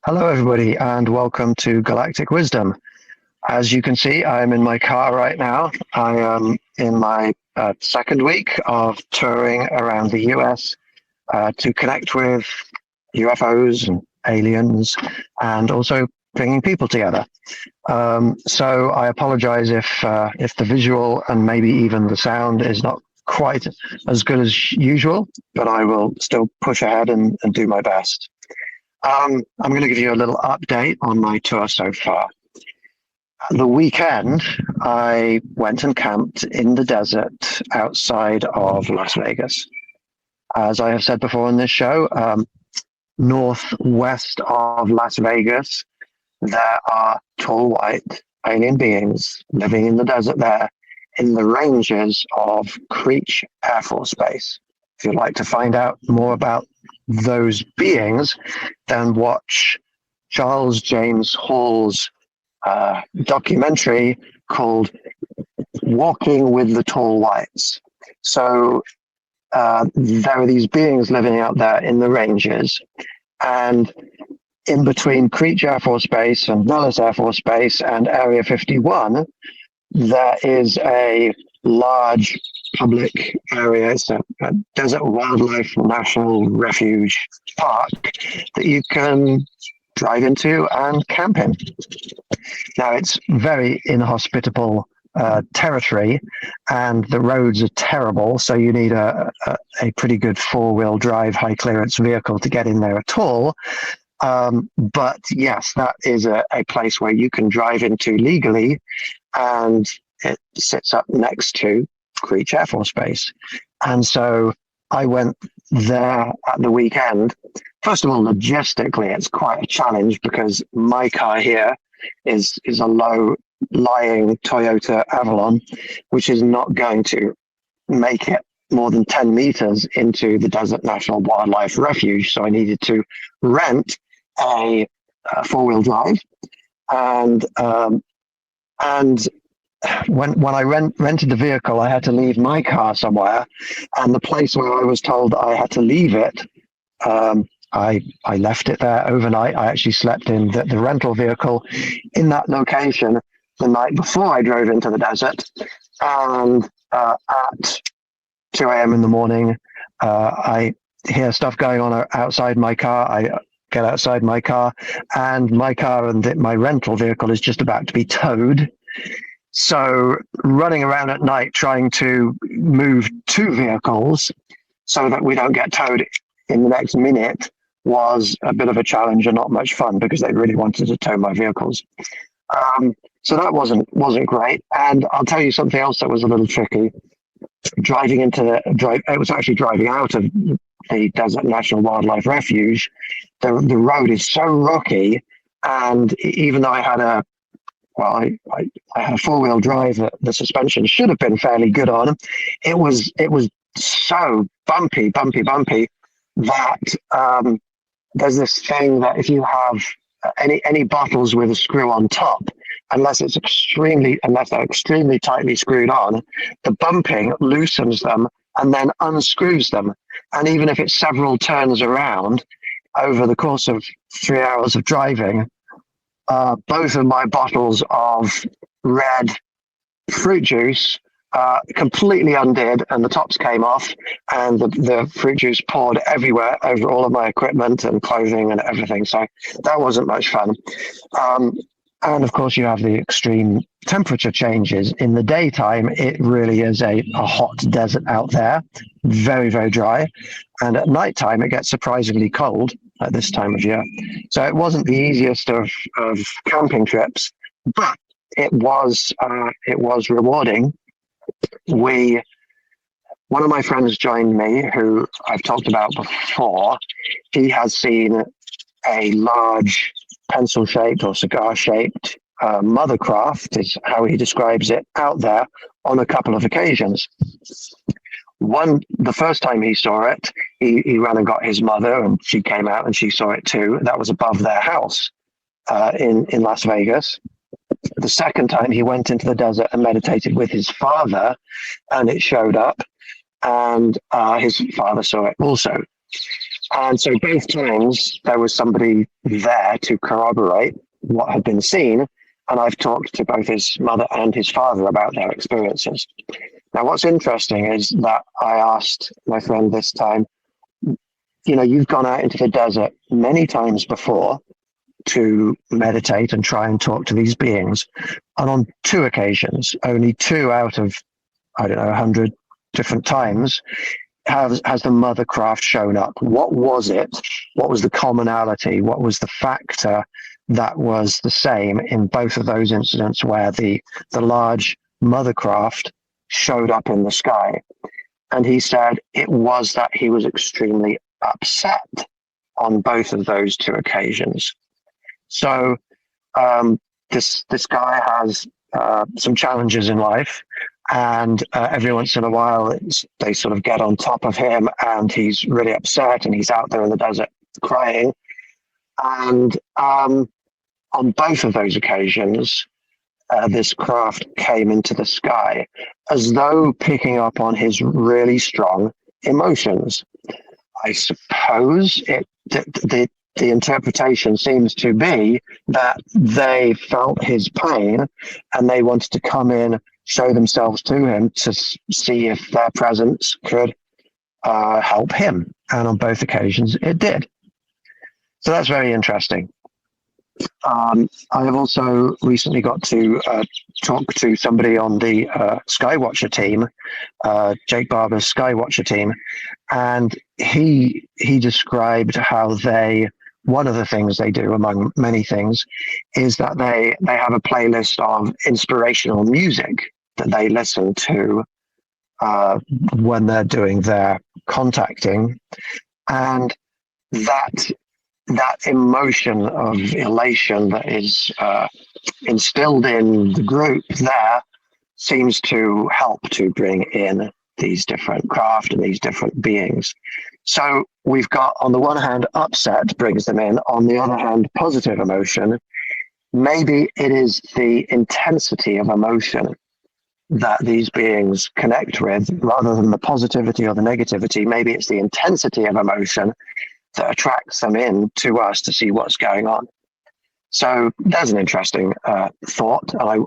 Hello, everybody, and welcome to Galactic Wisdom. As you can see, I'm in my car right now. I am in my second week of touring around the US to connect with UFOs and aliens and also bringing people together. So I apologize if the visual and maybe even the sound is not quite as good as usual, but I will still push ahead and do my best. I'm going to give you a little update on my tour so far. The weekend, I went and camped in the desert outside of Las Vegas. As I have said before in this show, northwest of Las Vegas, there are tall white alien beings living in the desert there in the ranges of Creech Air Force Base. If you'd like to find out more about those beings, then watch Charles James Hall's documentary called Walking with the Tall Whites. So there are these beings living out there in the ranges, and in between Creech Air Force Base and Dulles Air Force Base and Area 51, there is a large public area. It's a desert wildlife national refuge park that you can drive into and camp in. Now, it's very inhospitable territory, and the roads are terrible, so you need a pretty good four-wheel drive high clearance vehicle to get in there at all. But yes, that is a place where you can drive into legally, and it sits up next to Creech Air Force Base. And so I went there at the weekend. First of all, logistically, it's quite a challenge because my car here is a low-lying Toyota Avalon, which is not going to make it more than 10 meters into the Desert National Wildlife Refuge. So I needed to rent a four-wheel drive, and when I rented the vehicle, I had to leave my car somewhere, and the place where I was told I had to leave it, I left it there overnight. I actually slept in the rental vehicle in that location the night before I drove into the desert, and at 2 a.m. in the morning, I hear stuff going on outside my car. I get outside my car, and my car and my rental vehicle is just about to be towed. So running around at night trying to move two vehicles so that we don't get towed in the next minute was a bit of a challenge and not much fun because they really wanted to tow my vehicles. So that wasn't great. And I'll tell you something else that was a little tricky. It was actually driving out of the Desert National Wildlife Refuge. The road is so rocky, and even though I had a four-wheel drive that the suspension should have been fairly good on, it was so bumpy that there's this thing that if you have any bottles with a screw on top, unless they're extremely tightly screwed on, the bumping loosens them and then unscrews them. And even if it's several turns around over the course of 3 hours of driving, both of my bottles of red fruit juice completely undid, and the tops came off, and the fruit juice poured everywhere over all of my equipment and clothing and everything. So that wasn't much fun. And of course, you have the extreme temperature changes. In the daytime, it really is a hot desert out there, very, very dry. And at nighttime, it gets surprisingly cold at this time of year. So it wasn't the easiest of camping trips, but it was rewarding. One of my friends joined me, who I've talked about before. He has seen a large pencil-shaped or cigar-shaped mothercraft, is how he describes it, out there on a couple of occasions. The first time he saw it, he ran and got his mother, and she came out and she saw it too. That was above their house in Las Vegas. The second time he went into the desert and meditated with his father, and it showed up, and his father saw it also. And so both times there was somebody there to corroborate what had been seen. And I've talked to both his mother and his father about their experiences. Now, what's interesting is that I asked my friend this time, you've gone out into the desert many times before to meditate and try and talk to these beings. And on two occasions, only two out of, I don't know, 100 different times, has the mother craft shown up? What was it? What was the commonality? What was the factor that was the same in both of those incidents where the large mother craft showed up in the sky? And he said it was that he was extremely upset on both of those two occasions. So this guy has some challenges in life, and every once in a while they sort of get on top of him, and he's really upset, and he's out there in the desert crying. And on both of those occasions, this craft came into the sky as though picking up on his really strong emotions. I suppose the interpretation seems to be that they felt his pain and they wanted to come in, show themselves to him to see if their presence could help him. And on both occasions, it did. So that's very interesting. I have also recently got to talk to somebody on the Skywatcher team, Jake Barber's Skywatcher team, and he described how one of the things they do, among many things, is that they have a playlist of inspirational music that they listen to when they're doing their contacting, and that emotion of elation that is instilled in the group there seems to help to bring in these different craft and these different beings. So we've got, on the one hand, upset brings them in, on the other hand, positive emotion. Maybe it is the intensity of emotion that these beings connect with rather than the positivity or the negativity. Maybe it's the intensity of emotion that attracts them in to us to see what's going on. So there's an interesting thought. And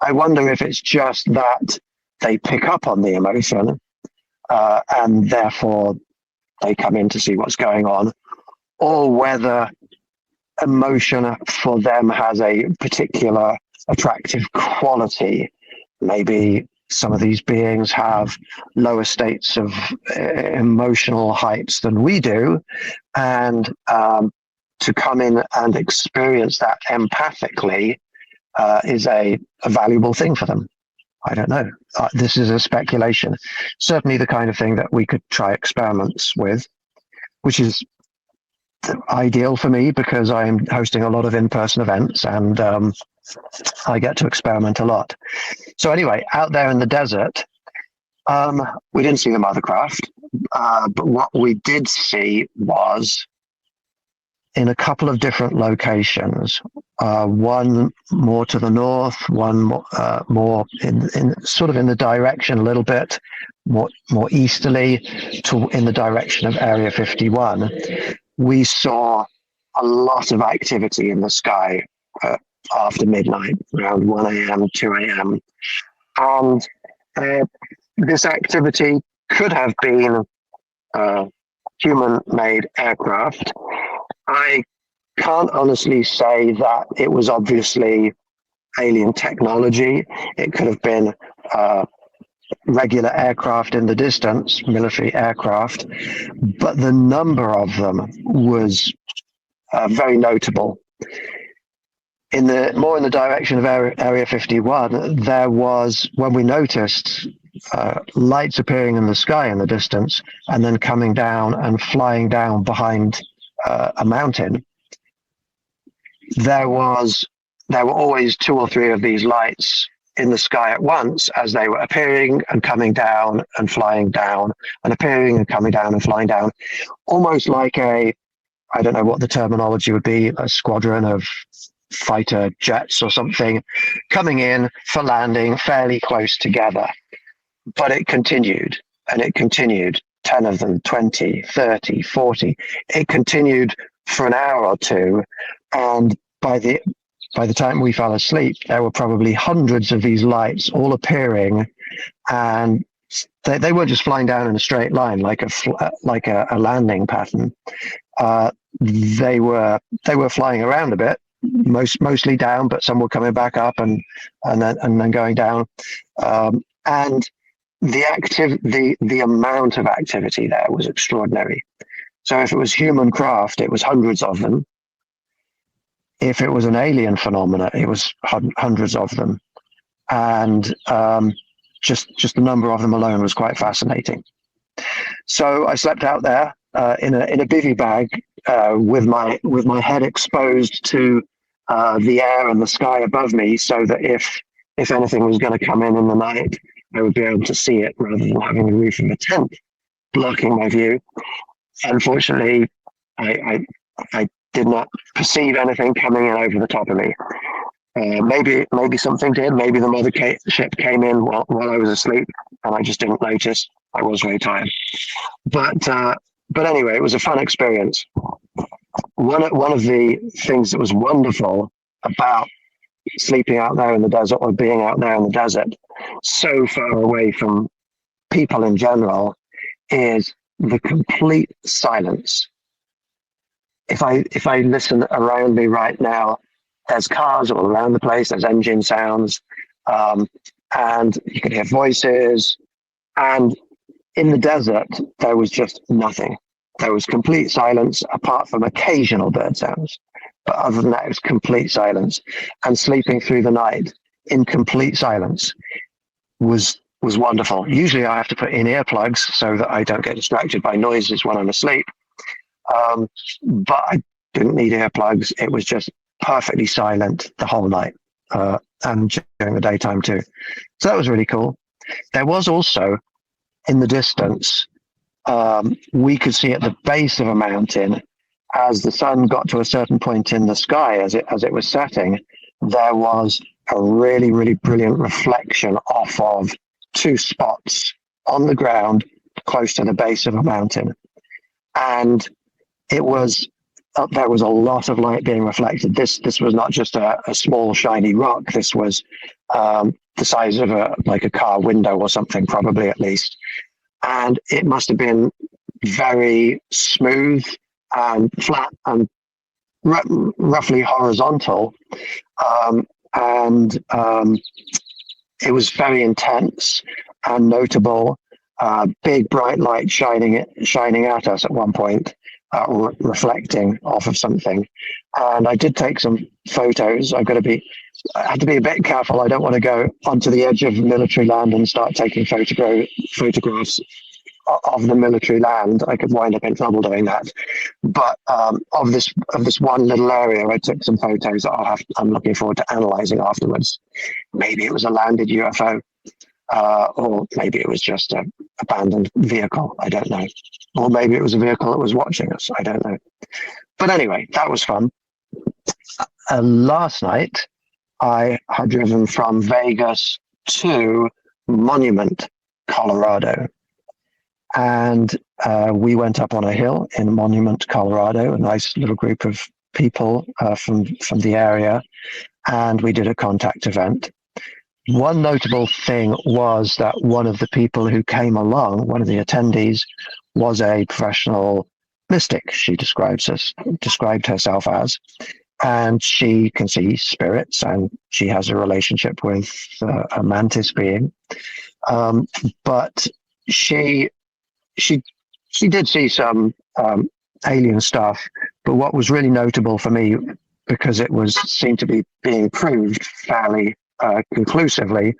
I wonder if it's just that they pick up on the emotion and therefore they come in to see what's going on, or whether emotion for them has a particular attractive quality. Maybe some of these beings have lower states of emotional heights than we do, and to come in and experience that empathically is a valuable thing for them. I don't know. This is a speculation. Certainly the kind of thing that we could try experiments with, which is ideal for me because I'm hosting a lot of in-person events and I get to experiment a lot. So anyway, out there in the desert, we didn't see the mothercraft, but what we did see was in a couple of different locations, one more to the north, one more in sort of in the direction a little bit more easterly in the direction of Area 51. We saw a lot of activity in the sky after midnight, around 1 a.m., 2 a.m. And this activity could have been human-made aircraft. I can't honestly say that it was obviously alien technology. It could have been regular aircraft in the distance, military aircraft, but the number of them was very notable. More in the direction of Area 51, there was, when we noticed lights appearing in the sky in the distance and then coming down and flying down behind a mountain, there were always 2 or 3 of these lights in the sky at once as they were appearing and coming down and flying down and appearing and coming down and flying down, almost like I don't know what the terminology would be, a squadron of fighter jets or something coming in for landing fairly close together. But it continued and it continued 10 of them, 20, 30, 40. It continued for an hour or two. And by the time we fell asleep, there were probably hundreds of these lights all appearing, and they weren't just flying down in a straight line like a landing pattern. They were flying around a bit, mostly down, but some were coming back up and then going down. And the amount of activity there was extraordinary. So if it was human craft, it was hundreds of them. If it was an alien phenomena, it was hundreds of them. And just the number of them alone was quite fascinating. So I slept out there in a bivy bag with my head exposed to the air and the sky above me, so that if anything was going to come in the night, I would be able to see it rather than having the roof of a tent blocking my view. Unfortunately, I did not perceive anything coming in over the top of me. Maybe something did. Maybe the mother ship came in while I was asleep, and I just didn't notice. I was very tired. But anyway, it was a fun experience. One of the things that was wonderful about sleeping out there in the desert, or being out there in the desert, so far away from people in general, is the complete silence. If I listen around me right now, there's cars all around the place, there's engine sounds, and you can hear voices. And in the desert, there was just nothing. There was complete silence, apart from occasional bird sounds. But other than that, it was complete silence. And sleeping through the night in complete silence was wonderful. Usually I have to put in earplugs so that I don't get distracted by noises when I'm asleep. But I didn't need earplugs. It was just perfectly silent the whole night, and during the daytime too. So that was really cool. There was also, in the distance, we could see at the base of a mountain, as the sun got to a certain point in the sky, as it was setting, there was a really, really brilliant reflection off of two spots on the ground close to the base of a mountain. And it was there was a lot of light being reflected. This was not just a small shiny rock. This was the size of a car window or something, probably, at least. And it must have been very smooth and flat and roughly horizontal. And it was very intense and notable. Big bright light shining at us at one point, reflecting off of something. And I did take some photos. I had to be a bit careful. I don't want to go onto the edge of military land and start taking photographs of the military land. I could wind up in trouble doing that. But of this one little area, I took some photos that I'm looking forward to analysing afterwards. Maybe it was a landed UFO, or maybe it was just an abandoned vehicle. I don't know. Or maybe it was a vehicle that was watching us. I don't know. But anyway, that was fun. Last night, I had driven from Vegas to Monument, Colorado. And we went up on a hill in Monument, Colorado, a nice little group of people from the area, and we did a contact event. One notable thing was that one of the people who came along, one of the attendees, was a professional mystic, she described herself as, and she can see spirits, and she has a relationship with a mantis being. But she did see some alien stuff, but what was really notable for me, because it seemed to be being proved fairly conclusively,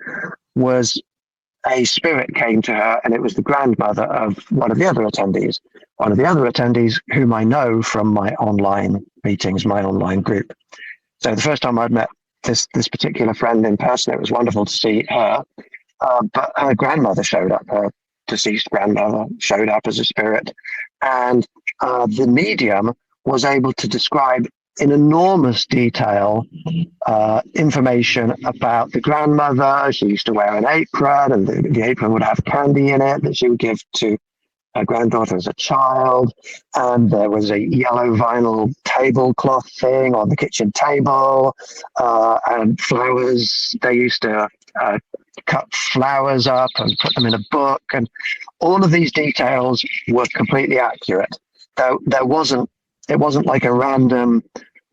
was a spirit came to her, and it was the grandmother of one of the other attendees whom I know from my online meetings, my online group. So the first time I'd met this particular friend in person, it was wonderful to see her, but her grandmother showed up. Her deceased grandmother showed up as a spirit, and the medium was able to describe in enormous detail information about the grandmother. She used to wear an apron, and the apron would have candy in it that she would give to her granddaughter as a child, and there was a yellow vinyl tablecloth thing on the kitchen table, and flowers. They used to cut flowers up and put them in a book, and all of these details were completely accurate. There wasn't, it wasn't like a random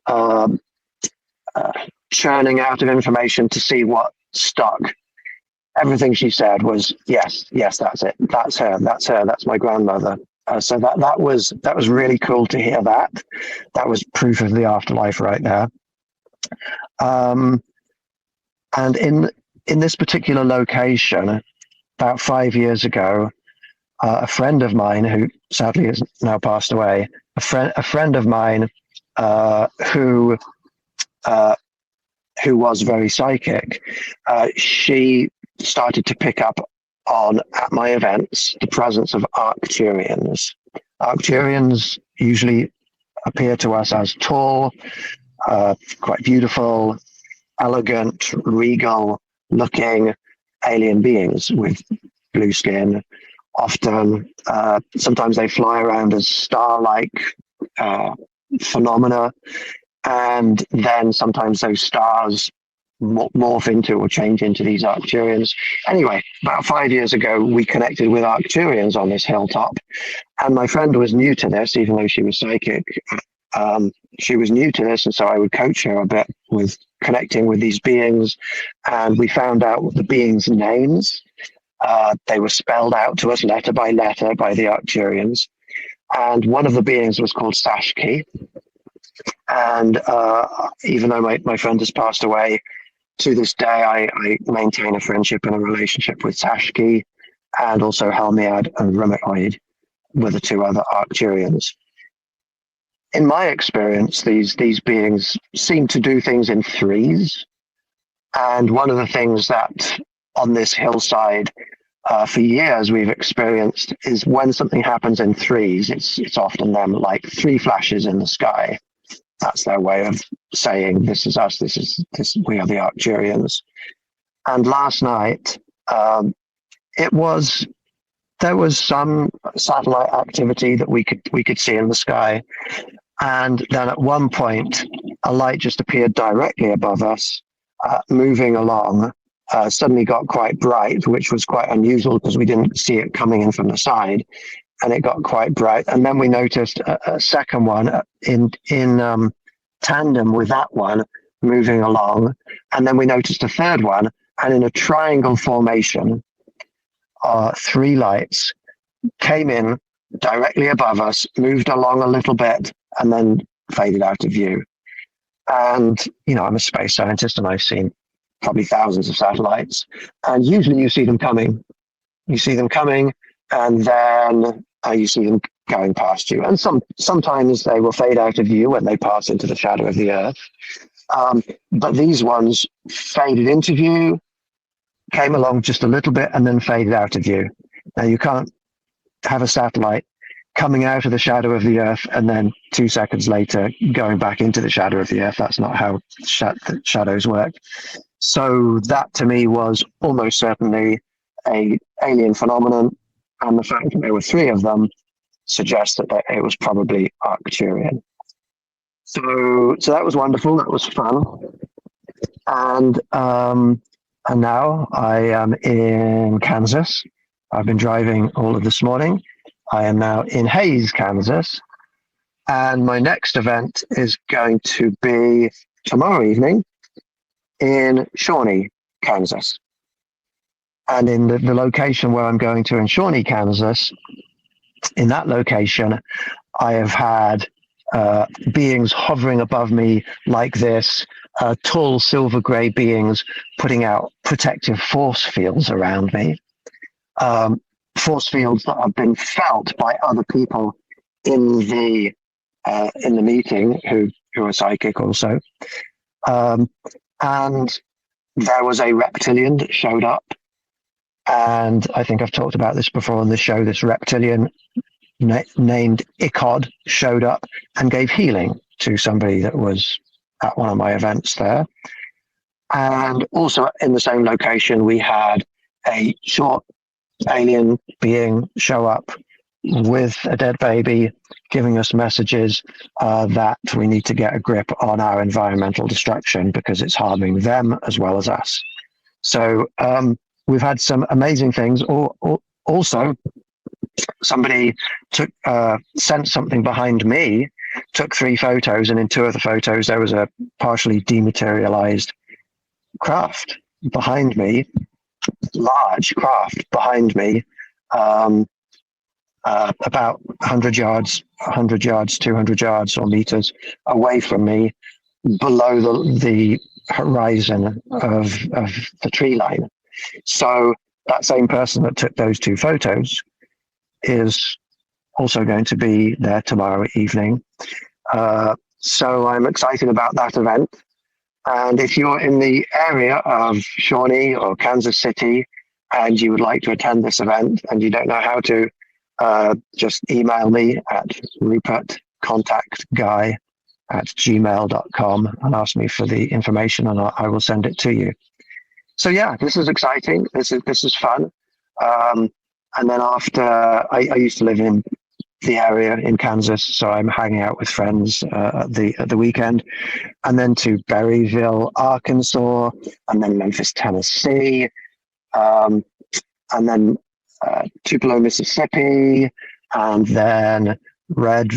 um, churning out of information to see what stuck. Everything she said was yes, yes, that's it, that's her, that's my grandmother. So that was really cool to hear that. That was proof of the afterlife right there. And in this particular location, about 5 years ago, a friend of mine who sadly has now passed away, a friend of mine who was very psychic, she started to pick up on, at my events, the presence of Arcturians. Arcturians usually appear to us as tall, quite beautiful, elegant, regal looking alien beings with blue skin. Often, sometimes they fly around as star-like phenomena, and then sometimes those stars morph into or change into these Arcturians. Anyway, about 5 years ago, we connected with Arcturians on this hilltop, and my friend was new to this, even though she was psychic. She was new to this, and so I would coach her a bit with connecting with these beings, and we found out the beings' names. They were spelled out to us letter by letter by the Arcturians, and one of the beings was called Sashki. And even though my friend has passed away, to this day, I maintain a friendship and a relationship with Sashki, and also Helmiad and Rupert were the two other Arcturians. In my experience, these beings seem to do things in threes. And one of the things that on this hillside for years we've experienced is when something happens in threes, it's often them like three flashes in the sky. That's their way of saying, this is us, we are the Arcturians. And last night, there was some satellite activity that we could see in the sky. And then at one point, a light just appeared directly above us, moving along, suddenly got quite bright, which was quite unusual because we didn't see it coming in from the side. And it got quite bright. And then we noticed a second one in tandem with that one moving along. And then we noticed a third one, and in a triangle formation, three lights came in directly above us, moved along a little bit, and then faded out of view. And, you know, I'm a space scientist and I've seen probably thousands of satellites. And usually you see them coming. You see them coming, and then you see them going past you. And sometimes they will fade out of view when they pass into the shadow of the Earth. But these ones faded into view, came along just a little bit, and then faded out of view. Now, you can't have a satellite coming out of the shadow of the Earth and then 2 seconds later going back into the shadow of the Earth. That's not how shadows work. So that to me was almost certainly an alien phenomenon, and the fact that there were three of them suggests that it was probably Arcturian. So that was wonderful. That was fun. And now I am in Kansas. I've been driving all of this morning. I am now in Hays, Kansas. And my next event is going to be tomorrow evening in Shawnee, Kansas. And in the location where I'm going to in Shawnee, Kansas, in that location, I have had beings hovering above me like this, tall silver gray beings putting out protective force fields around me. Force fields that have been felt by other people in the meeting who are psychic also. And there was a reptilian that showed up. And I think I've talked about this before on the show. This reptilian named Icod showed up and gave healing to somebody that was at one of my events there. And also in the same location, we had a short alien being show up with a dead baby, giving us messages that we need to get a grip on our environmental destruction because it's harming them as well as us. So we've had some amazing things. Also, somebody sent something behind me, took 3 photos, and in 2 of the photos there was a partially dematerialized craft behind me, large craft behind me, about 100 yards, 200 yards or meters away from me, below the horizon of the tree line. So that same person that took those 2 photos is also going to be there tomorrow evening. So I'm excited about that event. And if you're in the area of Shawnee or Kansas City and you would like to attend this event and you don't know how to, just email me at rupertcontactguy@gmail.com and ask me for the information, and I will send it to you. So yeah, this is exciting. This is fun. And then after, I used to live in the area in Kansas, so I'm hanging out with friends at the weekend, and then to Berryville, Arkansas, and then Memphis, Tennessee, and then Tupelo, Mississippi, and then Red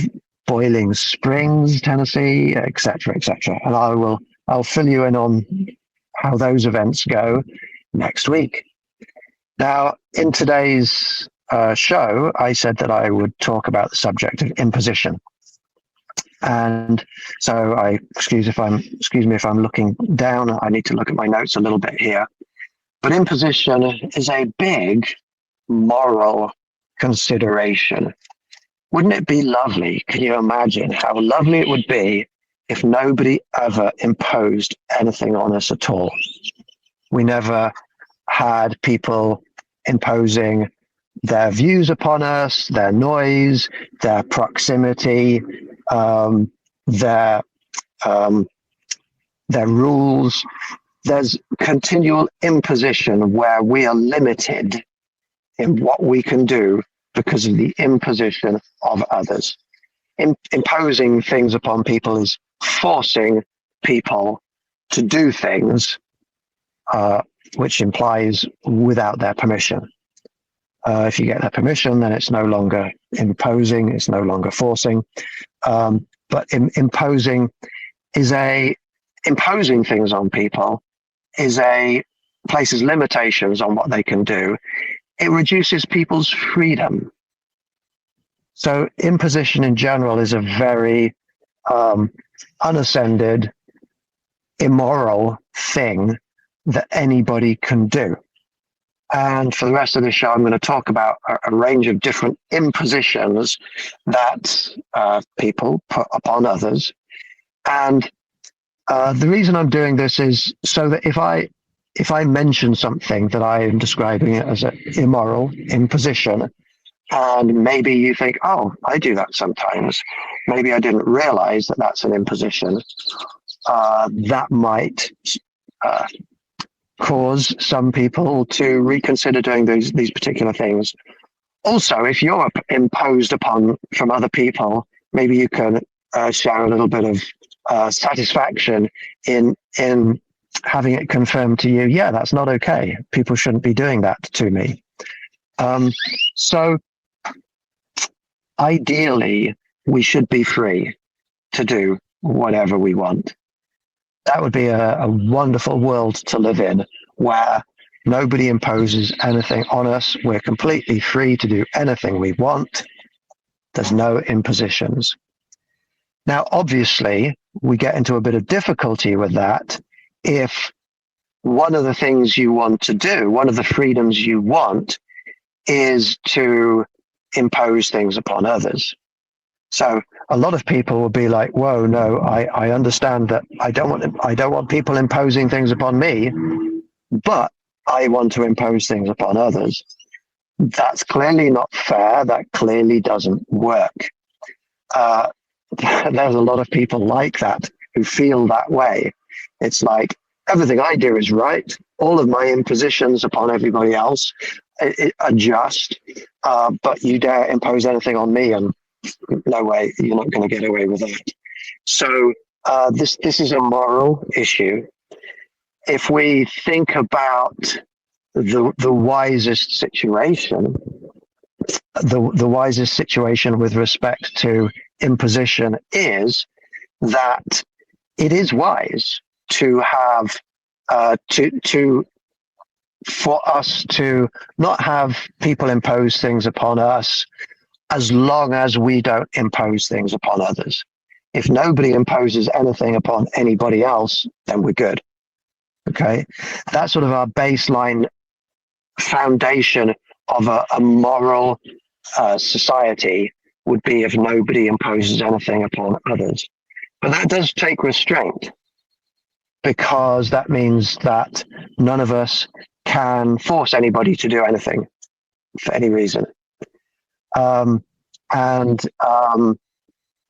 Boiling Springs, Tennessee, etc., etc. And I'll fill you in on how those events go next week. Now, in today's show, I said that I would talk about the subject of imposition. And so excuse me if I'm looking down. I need to look at my notes a little bit here. But imposition is a big moral consideration. Wouldn't it be lovely? Can you imagine how lovely it would be if nobody ever imposed anything on us at all? We never had people imposing their views upon us, their noise, their proximity, their rules. There's continual imposition where we are limited in what we can do because of the imposition of others. Imposing things upon people is forcing people to do things, which implies without their permission. If you get their permission, then it's no longer imposing, it's no longer forcing. But imposing things on people places limitations on what they can do. It reduces people's freedom. So imposition in general is a very unascended, immoral thing that anybody can do. And for the rest of the show, I'm going to talk about a range of different impositions that people put upon others. And the reason I'm doing this is so that if I mention something that I am describing it as an immoral imposition, and maybe you think, oh, I do that sometimes. Maybe I didn't realize that that's an imposition. That might cause some people to reconsider doing these particular things. Also, if you're imposed upon from other people, maybe you can share a little bit of satisfaction in having it confirmed to you, yeah, that's not okay. People shouldn't be doing that to me. So ideally, we should be free to do whatever we want. That would be a wonderful world to live in, where nobody imposes anything on us. We're completely free to do anything we want. There's no impositions. Now, obviously, we get into a bit of difficulty with that if one of the things you want to do, one of the freedoms you want, is to impose things upon others. So a lot of people will be like, whoa, no, I understand that I don't want people imposing things upon me, but I want to impose things upon others. That's clearly not fair. That clearly doesn't work. There's a lot of people like that who feel that way. It's like, everything I do is right. All of my impositions upon everybody else are just. but you dare impose anything on me, and no way, you're not going to get away with that. So this is a moral issue. If we think about the wisest situation, the wisest situation with respect to imposition is that it is wise to have for us to not have people impose things upon us, as long as we don't impose things upon others. If nobody imposes anything upon anybody else, then we're good. Okay, that's sort of our baseline foundation of a moral society, would be if nobody imposes anything upon others. But that does take restraint, because that means that none of us can force anybody to do anything for any reason. And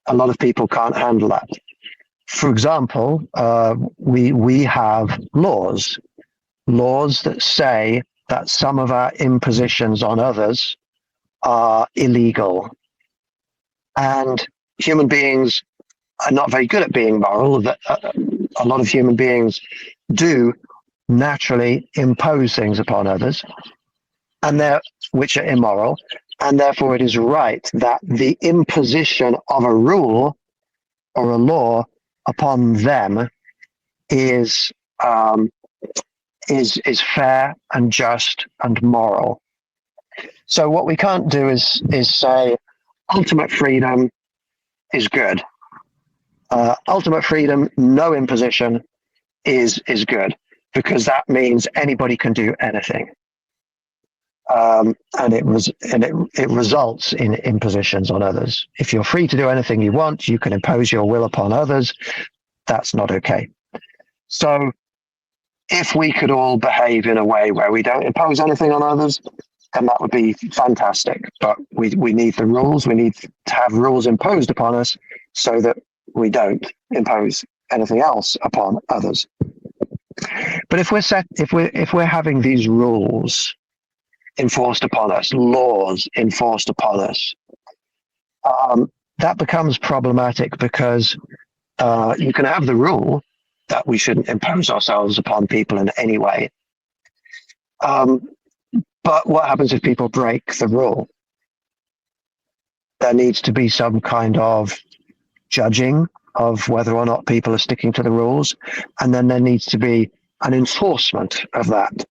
a lot of people can't handle that. For example, we have laws that say that some of our impositions on others are illegal. And human beings are not very good at being moral. That a lot of human beings do naturally impose things upon others, and which are immoral, and therefore it is right that the imposition of a rule or a law upon them is fair and just and moral. So what we can't do is say ultimate freedom is good. Ultimate freedom, no imposition, is good, because that means anybody can do anything, and it results in impositions on others. If you're free to do anything you want, you can impose your will upon others. That's not okay. So if we could all behave in a way where we don't impose anything on others, then that would be fantastic. But we need the rules. We need to have rules imposed upon us so that we don't impose anything else upon others. But if we're having these rules enforced upon us, laws enforced upon us, that becomes problematic, because you can have the rule that we shouldn't impose ourselves upon people in any way. But what happens if people break the rule? There needs to be some kind of judging of whether or not people are sticking to the rules, and then there needs to be an enforcement of that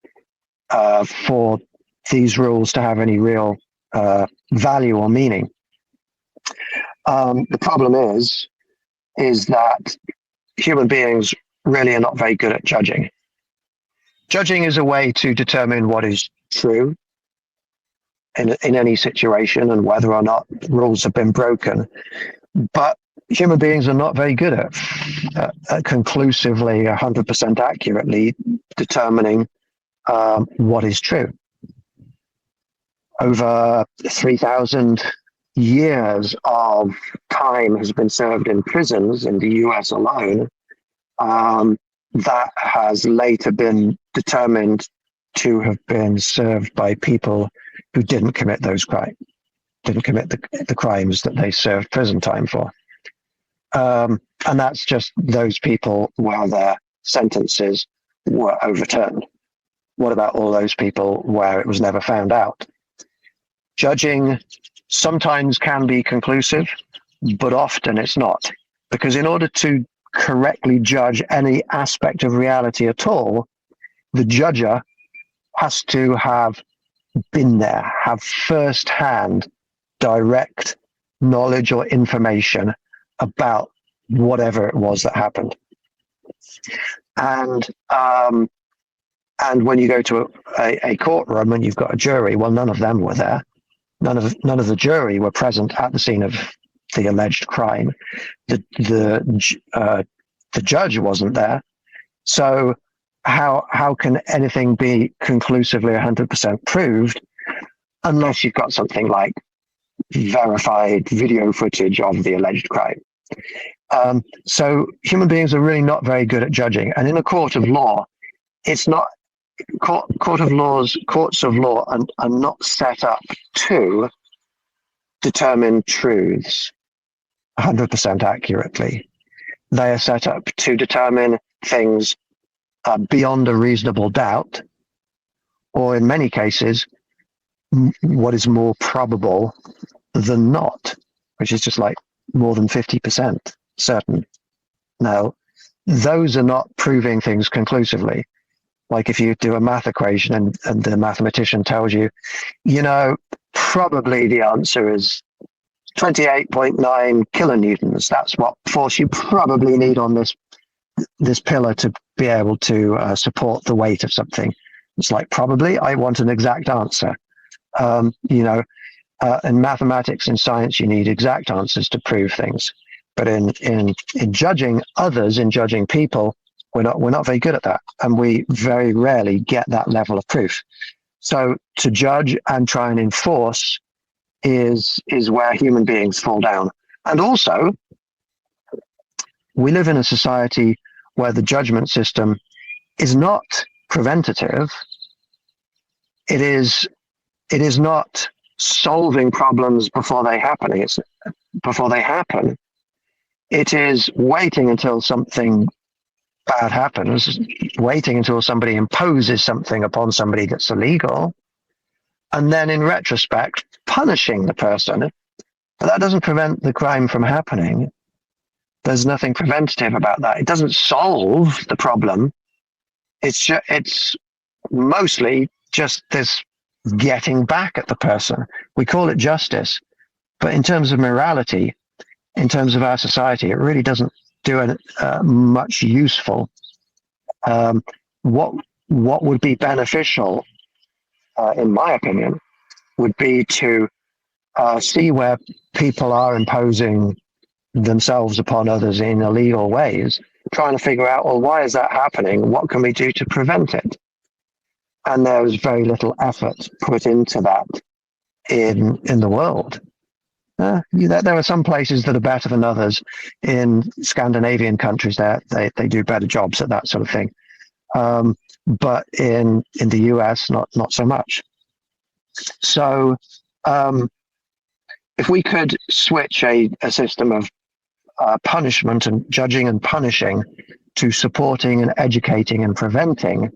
for these rules to have any real value or meaning. The problem is that human beings really are not very good at judging. Judging is a way to determine what is true in any situation and whether or not rules have been broken. But human beings are not very good at conclusively, 100% accurately determining what is true. Over 3,000 years of time has been served in prisons in the US alone. That has later been determined to have been served by people who didn't commit those crimes, didn't commit the crimes that they served prison time for. And that's just those people where their sentences were overturned. What about all those people where it was never found out? Judging sometimes can be conclusive, but often it's not. Because in order to correctly judge any aspect of reality at all, the judger has to have been there, have first-hand direct knowledge or information about whatever it was that happened. And when you go to a courtroom and you've got a jury, well, none of them were there. None of the jury were present at the scene of the alleged crime. The judge wasn't there. So how can anything be conclusively 100% proved unless you've got something like verified video footage of the alleged crime? So human beings are really not very good at judging. And in a court of law, it's not courts of law are not set up to determine truths 100% accurately. They are set up to determine things beyond a reasonable doubt, or in many cases, what is more probable than not, which is just like more than 50% certain. Now, those are not proving things conclusively. Like if you do a math equation and the mathematician tells you, probably the answer is 28.9 kilonewtons. That's what force you probably need on this pillar to be able to support the weight of something. It's like, probably, I want an exact answer. In mathematics and science, you need exact answers to prove things. But in judging others, in judging people, we're not very good at that, and we very rarely get that level of proof. So to judge and try and enforce is where human beings fall down. And also, we live in a society where the judgment system is not preventative. It is not solving problems before they happen. It is waiting until something bad happens, waiting until somebody imposes something upon somebody that's illegal, and then in retrospect, punishing the person. But that doesn't prevent the crime from happening. There's nothing preventative about that. It doesn't solve the problem. It's mostly just this getting back at the person. We call it justice, but in terms of morality, in terms of our society, it really doesn't do much useful. What would be beneficial, in my opinion, would be to see where people are imposing themselves upon others in illegal ways, trying to figure out, well, why is that happening? What can we do to prevent it? And there was very little effort put into that in the world. There are some places that are better than others. In Scandinavian countries, they do better jobs at that sort of thing. But in the US, not so much. So if we could switch a system of punishment and judging and punishing to supporting and educating and preventing,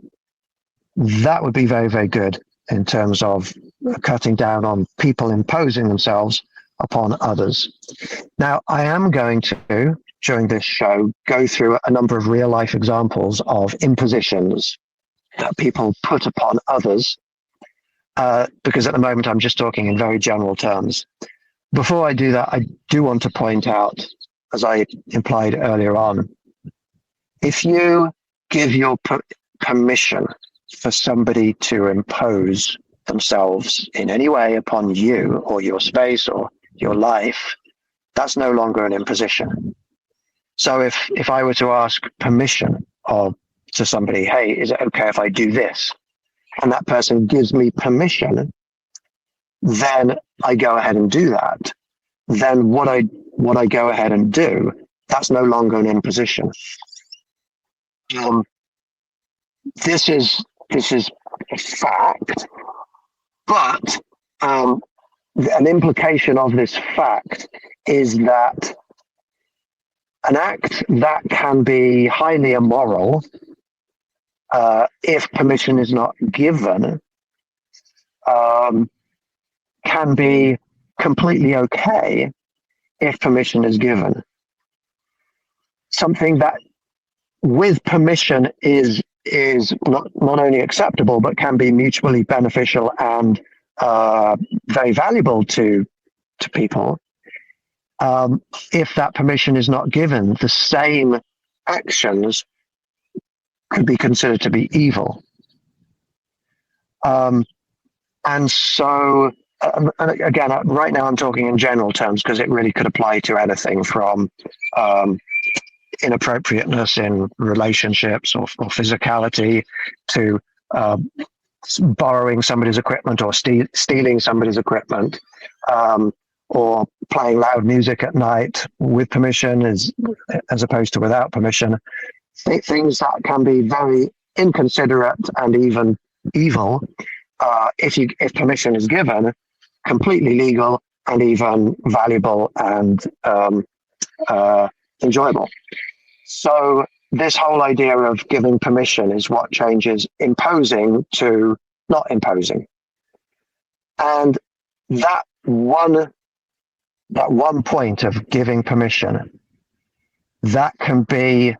that would be very, very good in terms of cutting down on people imposing themselves upon others. Now, I am going to, during this show, go through a number of real life examples of impositions that people put upon others, because at the moment I'm just talking in very general terms. Before I do that, I do want to point out, as I implied earlier on, if you give your permission for somebody to impose themselves in any way upon you or your space or your life, that's no longer an imposition. So if I were to ask permission to somebody, hey, is it okay if I do this? And that person gives me permission, then I go ahead and do that. Then what I go ahead and do, that's no longer an imposition. This is a fact, but an implication of this fact is that an act that can be highly immoral, if permission is not given, can be completely okay if permission is given. Something that with permission is not only acceptable, but can be mutually beneficial and very valuable to people. If that permission is not given, the same actions could be considered to be evil. And so, and again, right now I'm talking in general terms because it really could apply to anything from inappropriateness in relationships or physicality to borrowing somebody's equipment or stealing somebody's equipment, or playing loud music at night with permission as opposed to without permission. Things that can be very inconsiderate and even evil, if permission is given, completely legal and even valuable and enjoyable. So this whole idea of giving permission is what changes imposing to not imposing. And that one point of giving permission, that can be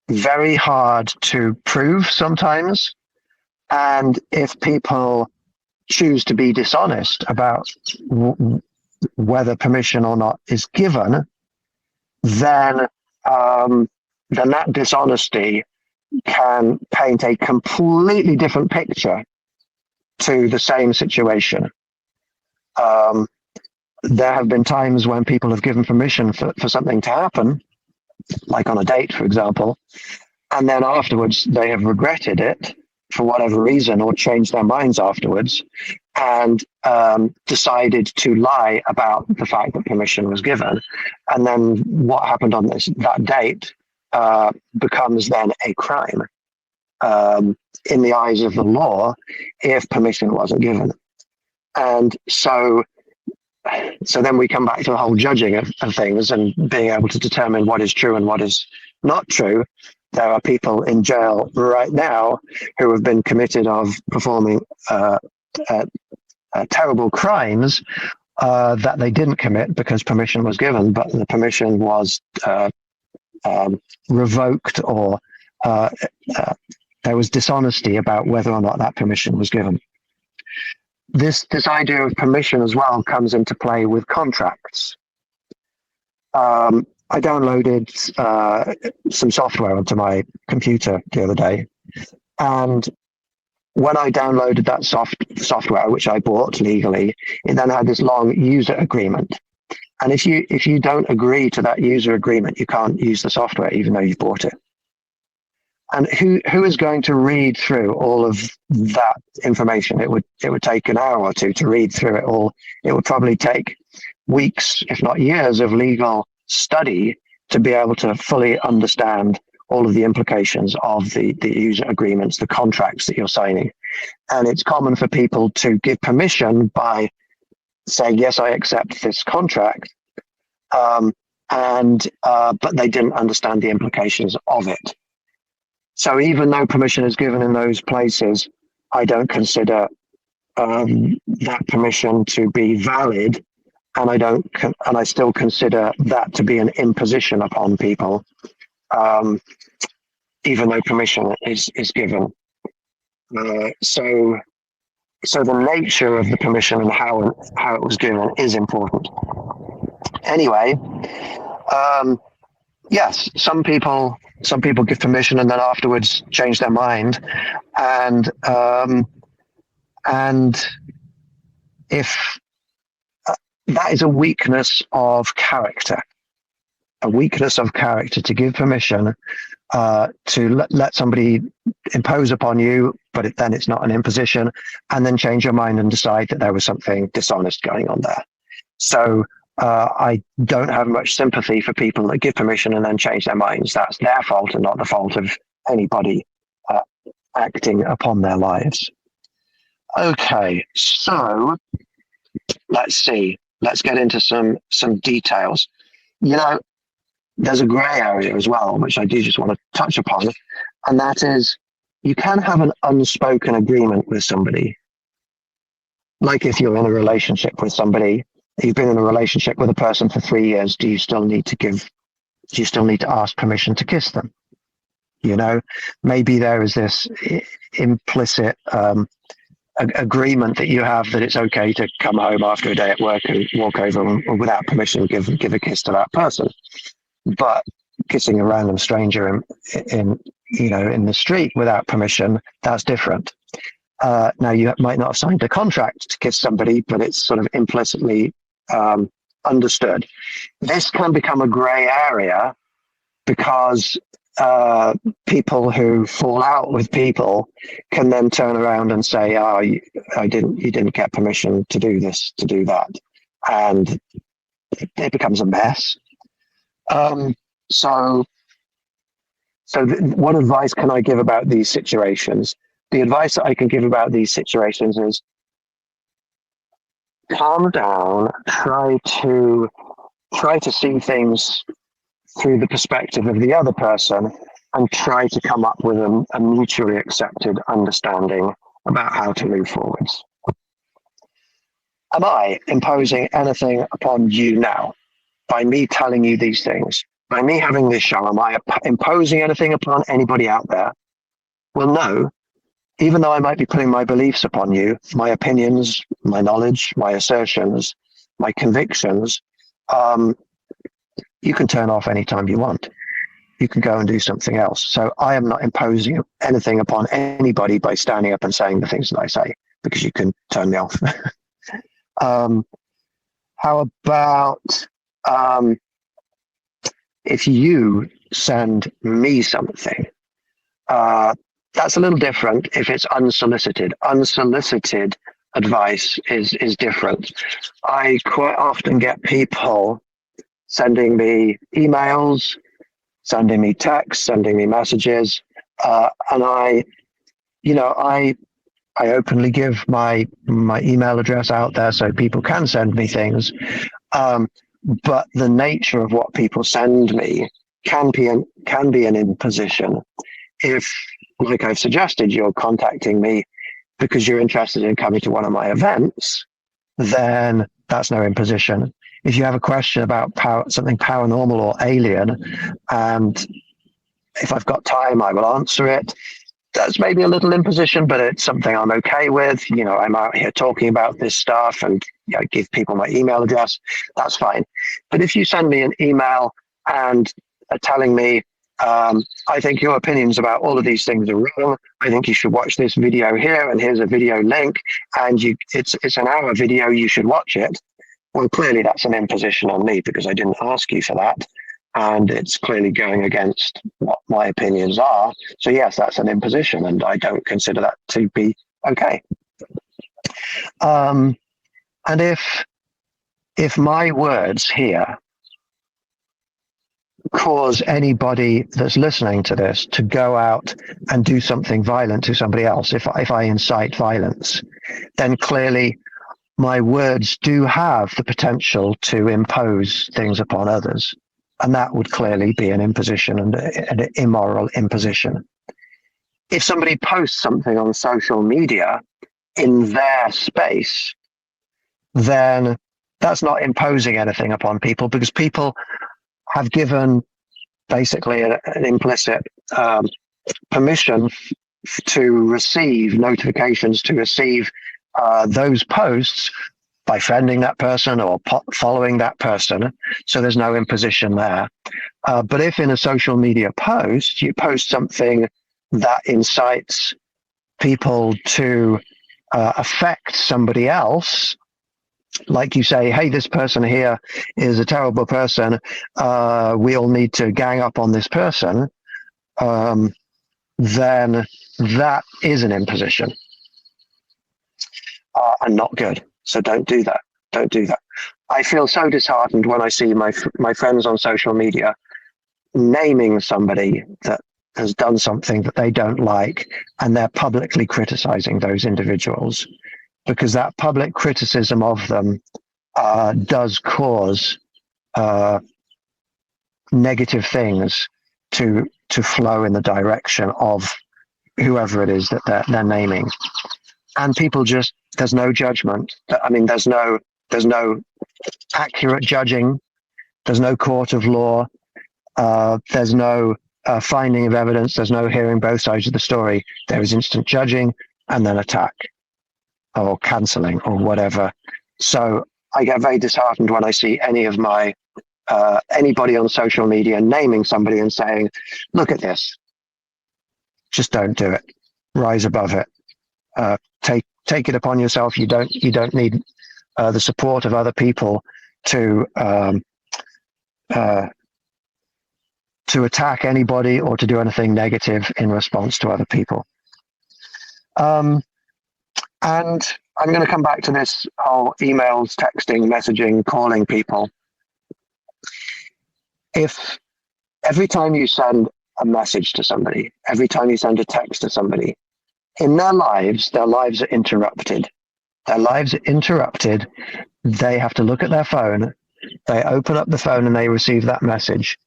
very hard to prove sometimes. And if people choose to be dishonest about whether permission or not is given, then that dishonesty can paint a completely different picture to the same situation. There have been times when people have given permission for something to happen, like on a date, for example, and then afterwards they have regretted it for whatever reason, or changed their minds afterwards, and decided to lie about the fact that permission was given. And then what happened on that date becomes then a crime in the eyes of the law if permission wasn't given. And so then we come back to the whole judging of things and being able to determine what is true and what is not true. There are people in jail right now who have been committed of performing terrible crimes that they didn't commit because permission was given, but the permission was revoked, or there was dishonesty about whether or not that permission was given. This idea of permission as well comes into play with contracts. I downloaded some software onto my computer the other day, and when I downloaded that software, which I bought legally, it then had this long user agreement. And if you don't agree to that user agreement, you can't use the software, even though you've bought it. And who is going to read through all of that information? It would take an hour or two to read through it all. It would probably take weeks, if not years, of legal study to be able to fully understand all of the implications of the user agreements, the contracts that you're signing. And it's common for people to give permission by saying, yes, I accept this contract, but they didn't understand the implications of it. So even though permission is given in those places, I don't consider that permission to be valid, and I still consider that to be an imposition upon people, even though permission is given. So the nature of the permission and how it was given is important. Anyway, yes, some people give permission and then afterwards change their mind, and if that is a weakness of character, to give permission to let somebody impose upon you, but then it's not an imposition, and then change your mind and decide that there was something dishonest going on there. So I don't have much sympathy for people that give permission and then change their minds. That's their fault and not the fault of anybody acting upon their lives. Okay, so let's see. Let's get into some details. There's a grey area as well, which I do just want to touch upon, and that is, you can have an unspoken agreement with somebody. Like if you're in a relationship with somebody, you've been in a relationship with a person for 3 years, do you still need to ask permission to kiss them? Maybe there is this implicit agreement that you have that it's okay to come home after a day at work and walk over and without permission give a kiss to that person. But kissing a random stranger in the street without permission, that's different. Now you might not have signed a contract to kiss somebody, but it's sort of implicitly understood. This can become a grey area because people who fall out with people can then turn around and say, "Oh, you didn't get permission to do this, to do that," and it becomes a mess. So what advice can I give about these situations? the advice that I can give about these situations is calm down, try to see things through the perspective of the other person, and try to come up with a mutually accepted understanding about how to move forwards. Am I imposing anything upon you now by me telling you these things? By me having this show, am I imposing anything upon anybody out there? Well, no. Even though I might be putting my beliefs upon you, my opinions, my knowledge, my assertions, my convictions, you can turn off anytime you want. You can go and do something else. So I am not imposing anything upon anybody by standing up and saying the things that I say, because you can turn me off. How about if you send me something? That's a little different if it's unsolicited. Unsolicited advice is different. I quite often get people sending me emails, sending me texts, sending me messages, and I openly give my email address out there so people can send me things. But the nature of what people send me can be an imposition. If, like I've suggested, you're contacting me because you're interested in coming to one of my events, then that's no imposition. If you have a question about something paranormal or alien, and if I've got time, I will answer it. That's maybe a little imposition, but it's something I'm okay with. I'm out here talking about this stuff and give people my email address. That's fine. But if you send me an email and are telling me, I think your opinions about all of these things are wrong. I think you should watch this video here, and here's a video link, and it's an hour video. You should watch it. Well, clearly that's an imposition on me because I didn't ask you for that, and it's clearly going against what my opinions are. So yes, that's an imposition, and I don't consider that to be okay. And if my words here cause anybody that's listening to this to go out and do something violent to somebody else, if I incite violence, then clearly my words do have the potential to impose things upon others. And that would clearly be an imposition, and an immoral imposition. If somebody posts something on social media in their space, then that's not imposing anything upon people, because people have given basically an implicit permission to receive notifications, to receive those posts by friending that person or following that person. So there's no imposition there. But if in a social media post, you post something that incites people to affect somebody else, like you say, hey, this person here is a terrible person, we all need to gang up on this person, then that is an imposition, and not good. So don't do that. Don't do that. I feel so disheartened when I see my friends on social media naming somebody that has done something that they don't like, and they're publicly criticizing those individuals, because that public criticism of them does cause negative things to flow in the direction of whoever it is that they're naming. And people just, there's no judgment. I mean, there's no accurate judging. There's no court of law. There's no finding of evidence. There's no hearing both sides of the story. There is instant judging and then attack or cancelling or whatever. So I get very disheartened when I see any of my anybody on social media naming somebody and saying, look at this. Just don't do it. Rise above it. Take it upon yourself. You don't need the support of other people to attack anybody or to do anything negative in response to other people. And I'm going to come back to this whole emails, texting, messaging, calling people. If every time you send a message to somebody, every time you send a text to somebody, in their lives are interrupted. Their lives are interrupted. They have to look at their phone. They open up the phone and they receive that message.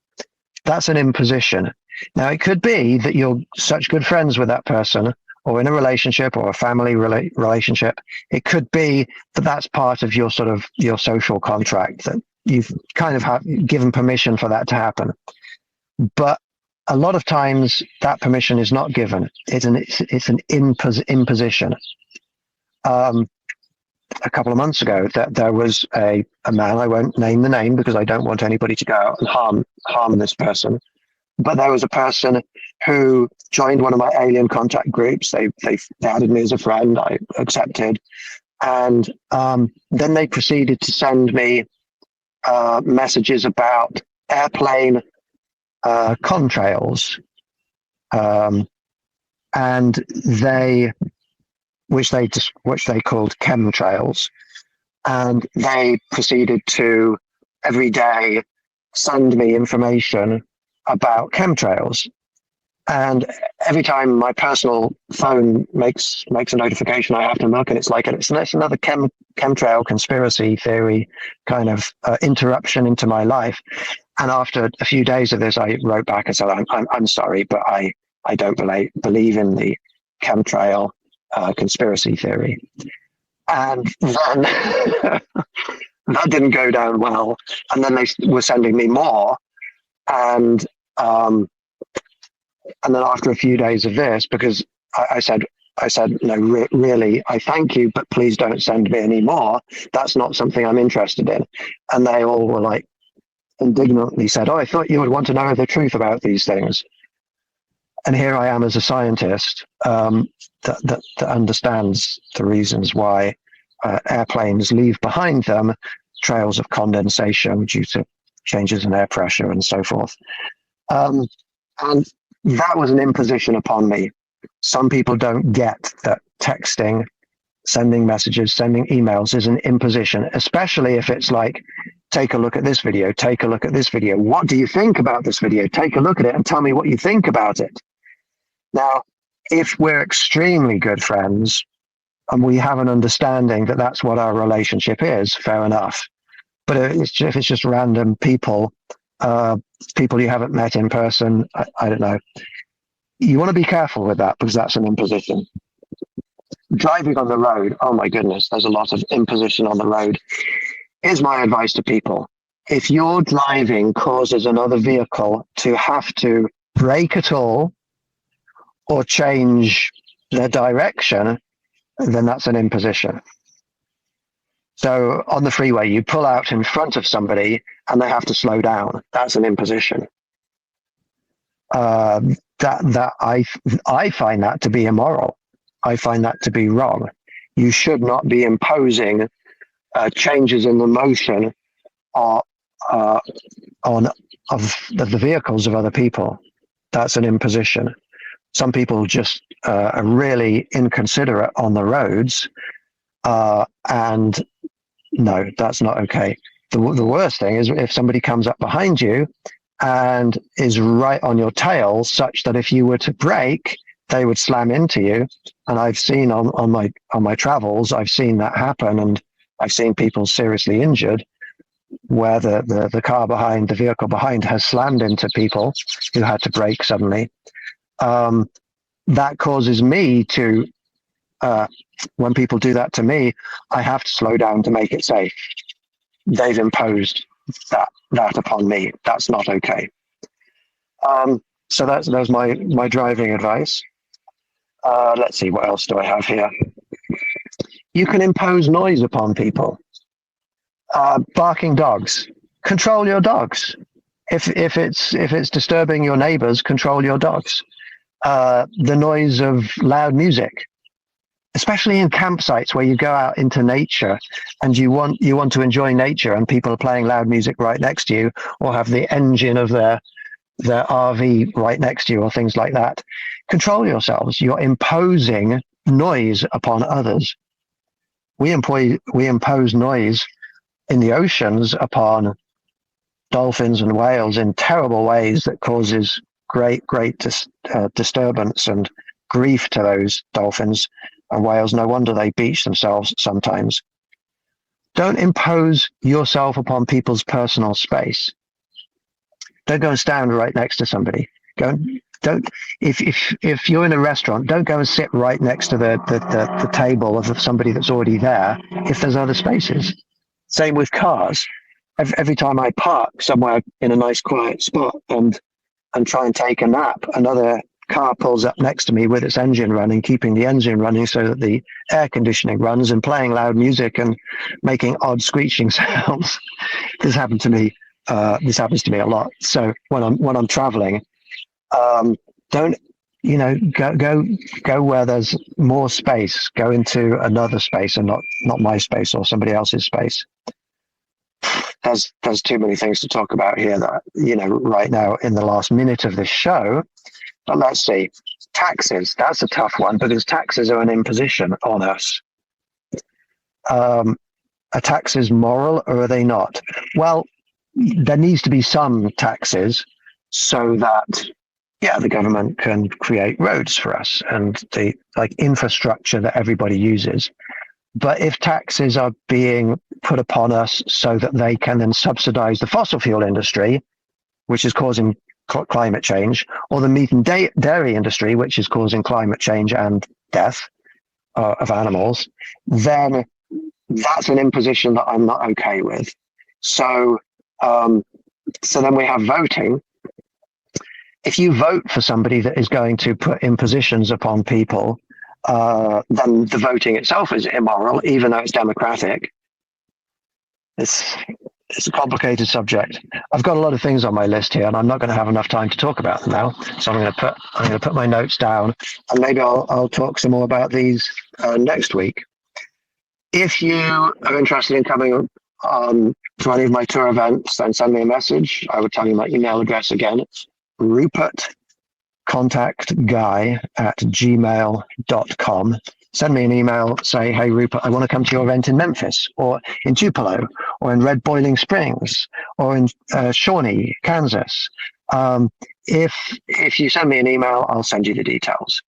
That's an imposition. Now, it could be that you're such good friends with that person, or in a relationship or a family relationship. It could be that that's part of your sort of your social contract, that you've kind of given permission for that to happen. But a lot of times that permission is not given. It's an imposition. A couple of months ago, that there was a man, I won't name the name because I don't want anybody to go out and harm this person. But there was a person who joined one of my alien contact groups. They added me as a friend. I accepted. And then they proceeded to send me messages about airplane contrails. And which they called chemtrails. And they proceeded to every day send me information about chemtrails. And every time my personal phone makes a notification, I have to look, and it's like it's another chemtrail conspiracy theory kind of interruption into my life. And after a few days of this, I wrote back and said, I'm sorry, but I don't believe in the chemtrail conspiracy theory. And then that didn't go down well. And then they were sending me more. And then after a few days of this, because I said, no, really, I thank you, but please don't send me any more. That's not something I'm interested in. And they all were like, indignantly said, oh, I thought you would want to know the truth about these things. And here I am as a scientist that understands the reasons why airplanes leave behind them trails of condensation due to changes in air pressure and so forth. And that was an imposition upon me. Some people don't get that texting, sending messages, sending emails is an imposition, especially if it's like, take a look at this video, take a look at this video. What do you think about this video? Take a look at it and tell me what you think about it. Now, if we're extremely good friends and we have an understanding that that's what our relationship is, fair enough. But if it's just random people, people you haven't met in person, I don't know. You want to be careful with that because that's an imposition. Driving on the road, oh my goodness, there's a lot of imposition on the road. Here's my advice to people. If your driving causes another vehicle to have to brake at all or change their direction, then that's an imposition. So on the freeway, you pull out in front of somebody and they have to slow down. That's an imposition. That I find that to be immoral. I find that to be wrong. You should not be imposing changes in the motion of the vehicles of other people. That's an imposition. Some people just are really inconsiderate on the roads, and no, that's not okay. The worst thing is if somebody comes up behind you and is right on your tail, such that if you were to brake, they would slam into you. And I've seen on my travels, I've seen that happen, and I've seen people seriously injured where the car behind, the vehicle behind, has slammed into people who had to brake suddenly. That causes me to, when people do that to me, I have to slow down to make it safe. They've imposed that upon me. That's not okay. So that's my driving advice. Let's see, what else do I have here? You can impose noise upon people. Barking dogs. Control your dogs. If it's disturbing your neighbors, control your dogs. The noise of loud music, especially in campsites where you go out into nature and you want to enjoy nature, and people are playing loud music right next to you, or have the engine of their RV right next to you, or things like that. Control yourselves. You're imposing noise upon others. We impose noise in the oceans upon dolphins and whales in terrible ways that causes great disturbance and grief to those dolphins and whales. No wonder they beach themselves sometimes. Don't impose yourself upon people's personal space. Don't go and stand right next to somebody. Don't if you're in a restaurant, don't go and sit right next to the table of somebody that's already there if there's other spaces. Same with cars. Every time I park somewhere in a nice quiet spot and try and take a nap, another car pulls up next to me with its engine running, keeping the engine running so that the air conditioning runs, and playing loud music and making odd screeching sounds. This happened to me. This happens to me a lot. So when I'm traveling, don't go where there's more space. Go into another space and not my space or somebody else's space. There's too many things to talk about here that right now in the last minute of this show. But let's see. Taxes. That's a tough one because taxes are an imposition on us. Are taxes moral or are they not? Well, there needs to be some taxes so that the government can create roads for us and the infrastructure that everybody uses. But if taxes are being put upon us so that they can then subsidize the fossil fuel industry, which is causing climate change, or the meat and dairy industry, which is causing climate change and death of animals, then that's an imposition that I'm not okay with. So then we have voting. If you vote for somebody that is going to put impositions upon people, then the voting itself is immoral, even though it's democratic. It's a complicated subject. I've got a lot of things on my list here, and I'm not going to have enough time to talk about them now. So I'm going to put my notes down, and maybe I'll talk some more about these next week. If you are interested in coming to any of my tour events, then send me a message. I would tell you my email address again. It's Rupert contactguy@gmail.com. Send me an email, say, hey, Rupert, I want to come to your event in Memphis or in Tupelo or in Red Boiling Springs or in Shawnee, Kansas. If you send me an email, I'll send you the details.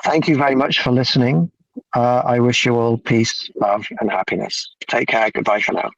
Thank you very much for listening. I wish you all peace, love, and happiness. Take care. Goodbye for now.